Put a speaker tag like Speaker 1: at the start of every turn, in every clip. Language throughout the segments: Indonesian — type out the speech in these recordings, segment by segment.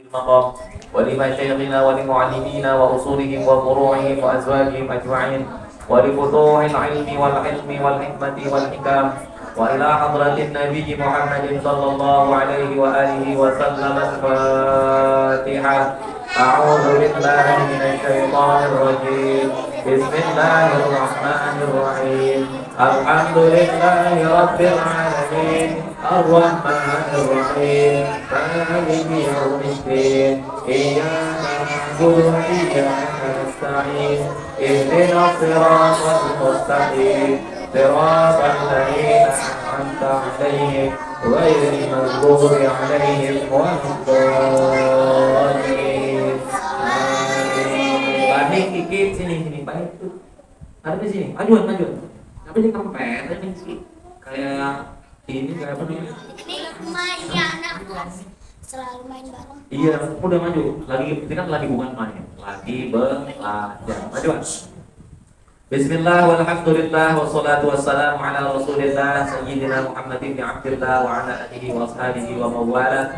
Speaker 1: المقام ولمشايخنا ولمعلمينا وأصولهم وفروعهم وأزواجهم أجمعين ولفتوح العلم والحلم والحكمة والحكام وإلى حضرة النبي محمد صلى الله عليه وآله وسلم الفاتحة. أعوذ بالله من الشيطان الرجيم. بسم الله الرحمن الرحيم. الحمد لله رب العالمين الرحمن الرحيم مالك يوم الدين إياك نعبد وإياك نستعين اهدنا الصراط المستقيم صراط الذين أنعمت عليهم غير المغضوب عليهم ولا الضالين. Balik dikit sini baik tuh. Ada di sini. Majuan. Tapi ini kempet ini sih. Kayak ini kayak apa nih?
Speaker 2: Ini lumayan aku selalu main bareng.
Speaker 1: Iya, udah maju. Lagi ini kan lagi bukan main, lagi belajar. Majuan. Bismillah walhamdulillah wassalatu wassalamu ala rasulillah sayyidina Muhammad bin Abdillah wa ala alihi wa ashabihi wa mawala.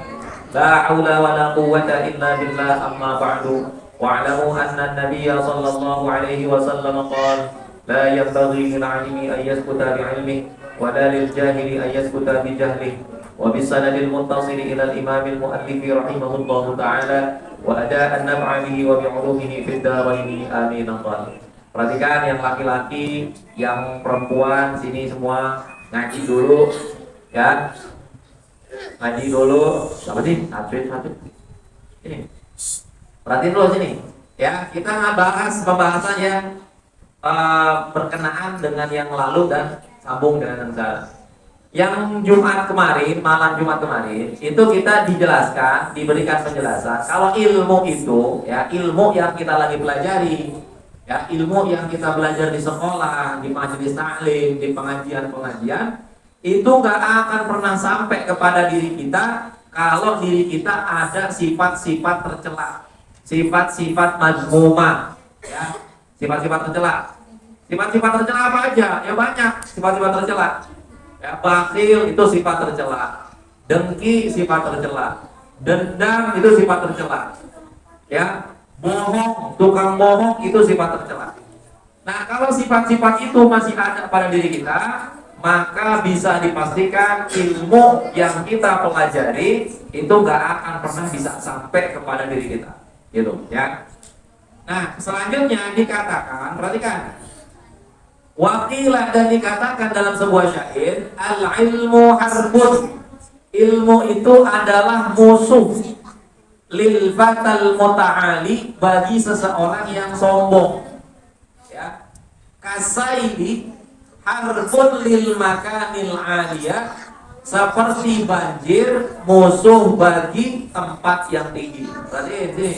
Speaker 1: La haula wa la quwwata illa billah amma ba'du. Wa'lamu anna an-nabiyya sallallahu alaihi wasallam qala la yanbaghi lil 'alimi an yaskuta bi 'ilmihi wa la lil jahili an yaskuta bi jahlihi. Wa bi sanadil muttasil ila al-imam al-mu'allif rahimahullahu ta'ala wa ada'an naf'alihi wa bi 'ulumihi fid darain amin. Perhatikan yang laki-laki, yang perempuan, sini semua ngaji dulu, ya. Ngaji dulu. Apa sih? Satu. Ini. Perhatiin dulu sini, ya. Kita bahas pembahasan yang berkenaan dengan yang lalu dan sambung dengan yang sekarang. Yang malam Jumat kemarin, itu kita dijelaskan, diberikan penjelasan kalau ilmu itu, ya, ilmu yang kita lagi pelajari. Ya, ilmu yang kita belajar di sekolah, di majelis taklim, di pengajian-pengajian itu gak akan pernah sampai kepada diri kita kalau diri kita ada sifat-sifat tercela, sifat-sifat mazmumah, ya, sifat-sifat tercela. Sifat-sifat tercela apa aja? Ya banyak sifat-sifat tercela. Ya, bakhil itu sifat tercela, dengki sifat tercela, dendam itu sifat tercela. Ya, bohong, tukang bohong itu sifat tercela. Nah, kalau sifat-sifat itu masih ada pada diri kita, maka bisa dipastikan ilmu yang kita pelajari itu gak akan pernah bisa sampai kepada diri kita, gitu ya. Nah, selanjutnya dikatakan, perhatikan, wakilah dan dikatakan dalam sebuah syair, al-ilmu harbun, ilmu itu adalah musuh lil fatal muta'ali, bagi seseorang yang sombong, ya. Kasaili harbun lil makanil aliyah, seperti banjir musuh bagi tempat yang tinggi. Berarti ini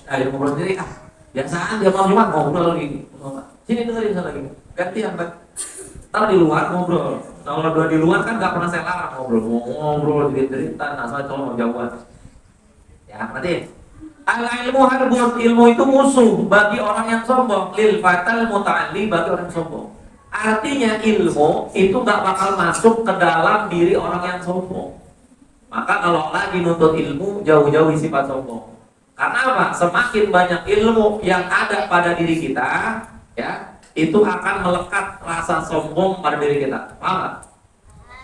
Speaker 1: ayo ngobrol sendiri biasaan dia mau cuma ngobrol lagi. Sini dengerin saya lagi. Gantian, Pak. Tahu di luar ngobrol. Kalau di luar kan nggak pernah saya larang ngobrol cerita, nah saya kalau mau jauhan. Ya, berarti al-ilmu harbun, ilmu itu musuh bagi orang yang sombong, lil fatal muta'alli, bagi orang yang sombong. Artinya ilmu itu gak bakal masuk ke dalam diri orang yang sombong. Maka kalau lagi nuntut ilmu, jauh-jauhi sifat sombong. Karena apa? Semakin banyak ilmu yang ada pada diri kita, ya, itu akan melekat rasa sombong pada diri kita. Paham gak?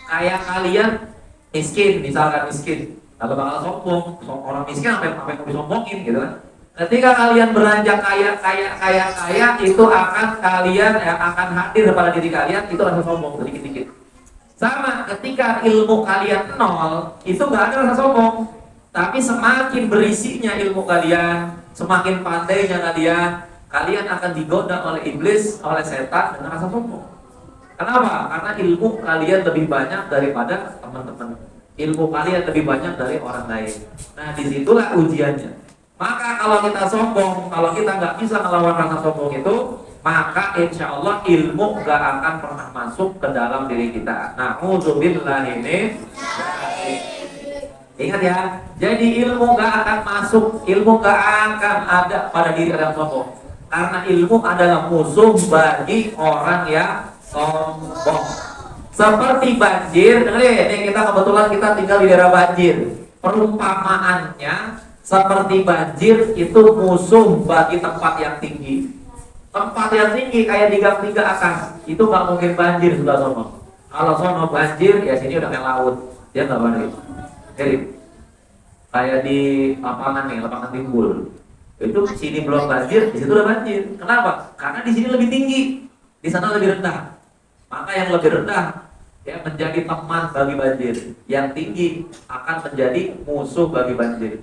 Speaker 1: Kayak kalian miskin, misalkan miskin, kalau bakal sombong, orang miskin sampai mau disombongin gitu kan. Ketika kalian beranjak kaya, itu akan kalian akan hadir pada diri kalian, itu rasa sombong sedikit-sedikit. Sama ketika ilmu kalian nol, itu gak ada rasa sombong. Tapi semakin berisinya ilmu kalian, semakin pandainya kalian akan digoda oleh iblis, oleh setan dengan rasa sombong. Kenapa? Karena ilmu kalian lebih banyak daripada teman-teman. Ilmu kalian lebih banyak dari orang lain. Nah, disitulah ujiannya. Maka kalau kita sombong, kalau kita nggak bisa melawan rasa sombong itu, maka insya Allah ilmu nggak akan pernah masuk ke dalam diri kita. Na'udzubillah ini. Ingat ya, jadi ilmu nggak akan masuk, ilmu nggak akan ada pada diri orang sombong. Karena ilmu adalah musuh bagi orang yang sombong. Seperti banjir, ini kita kebetulan kita tinggal di daerah banjir. Perumpamaannya seperti banjir itu musuh bagi tempat yang tinggi. Tempat yang tinggi kayak di gang 3 atas itu nggak mungkin banjir sudah sono. Kalau sono banjir ya sini udah kayak laut, dia nggak banjir. Jadi kayak di lapangan nih, lapangan timbul. Itu sini belum banjir, di situ udah banjir. Kenapa? Karena di sini lebih tinggi, di sana lebih rendah. Maka yang lebih rendah ya menjadi teman bagi banjir, yang tinggi akan menjadi musuh bagi banjir.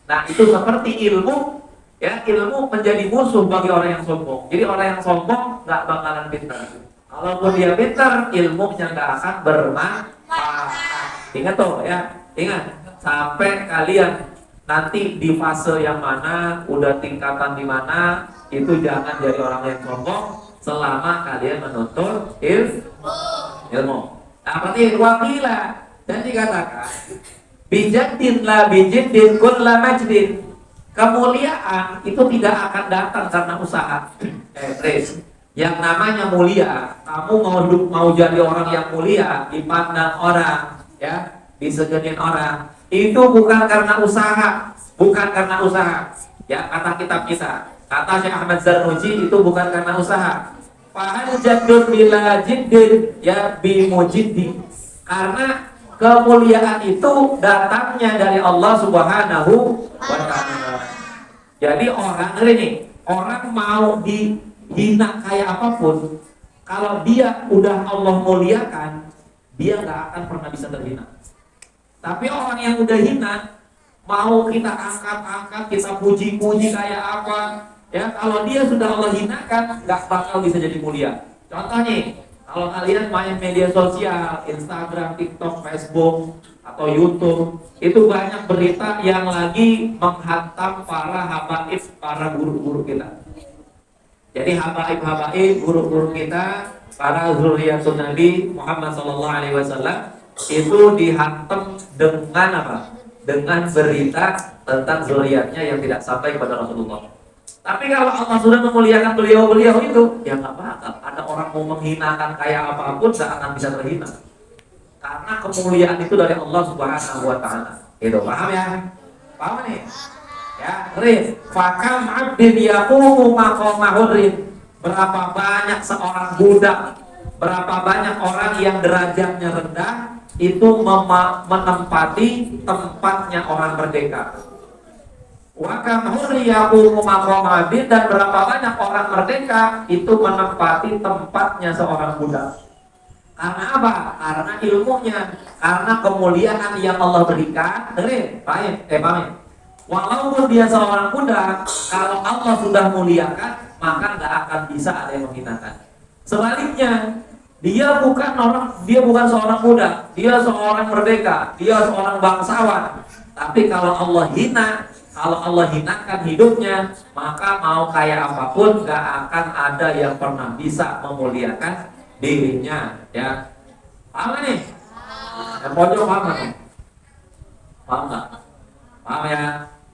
Speaker 1: Nah itu seperti ilmu, ya ilmu menjadi musuh bagi orang yang sombong. Jadi orang yang sombong nggak bakalan pintar. Kalaupun dia pintar, ilmunya nggak akan bermanfaat. Ingat tuh ya, ingat sampai kalian nanti di fase yang mana, udah tingkatan di mana, itu jangan jadi orang yang sombong selama kalian menuntut ilmu. Nah, berarti wakila dan dikatakan bijadin la bijidin kulla majdin. Kemuliaan itu tidak akan datang karena usaha. Yang namanya mulia, kamu mau jadi orang yang mulia, dipandang orang, ya, disegenin orang, itu bukan karena usaha, bukan karena usaha. Ya, kata kitab kita, kata Syekh Ahmad Zarnuji itu bukan karena usaha. Fahal jadun bila jiddin ya bimujiddi. Karena kemuliaan itu datangnya dari Allah Subhanahu wa ta'ala. Jadi orang ini, orang mau dihina kayak apapun, kalau dia udah Allah muliakan, dia nggak akan pernah bisa terhina. Tapi orang yang udah hina, mau kita angkat-angkat, kita puji-puji kayak apa, ya kalau dia sudah Allah hinakan, nggak bakal bisa jadi mulia. Contohnya, kalau kalian main media sosial, Instagram, TikTok, Facebook, atau YouTube, itu banyak berita yang lagi menghantam para habaib, para guru-guru kita. Jadi habaib-habaib, guru-guru kita, para zuriyatun Nabi Muhammad SAW itu dihantam dengan apa? Dengan berita tentang zuriatnya yang tidak sampai kepada Rasulullah. Tapi kalau Allah sudah memuliakan beliau-beliau itu, ya nggak bakal ada orang mau menghinakan kayak apapun, nggak akan bisa terhina. Karena kemuliaan itu dari Allah Subhanahu wa ta'ala. Itu paham ya? Paham nih? Ya, rin. Fakam abdin yaqumu maqama hurrin. Berapa banyak seorang budak, berapa banyak orang yang derajatnya rendah itu menempati tempatnya orang merdeka. Wa kam hurri yaqumu maqama abdin, dan berapa banyak orang merdeka itu menempati tempatnya seorang budak. Karena apa? Karena ilmunya, karena kemuliaan yang Allah berikan. Paham? Walaupun dia seorang budak, kalau Allah sudah muliakan, maka nggak akan bisa ada yang menghinakan. Sebaliknya, dia bukan seorang budak, dia seorang merdeka, dia seorang bangsawan. Tapi kalau Allah hina, kalau Allah hinakan hidupnya, maka mau kayak apapun nggak akan ada yang pernah bisa memuliakan dirinya, ya. Paham nih? Yang pojok paham nih? Paham nggak? Paham ya?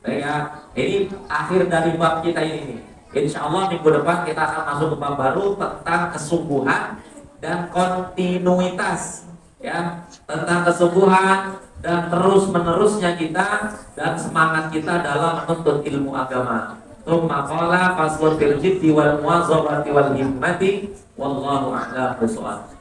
Speaker 1: Baik ya. Ini akhir dari bab kita ini. Insya Allah minggu depan kita akan masuk ke bab baru tentang kesungguhan dan kontinuitas, ya, tentang kesungguhan dan terus menerusnya kita dan semangat kita dalam menuntut ilmu agama. Tsumma qala faslun fil jiddi wal muwazabati wal himmati wallahu a'lam bishawab.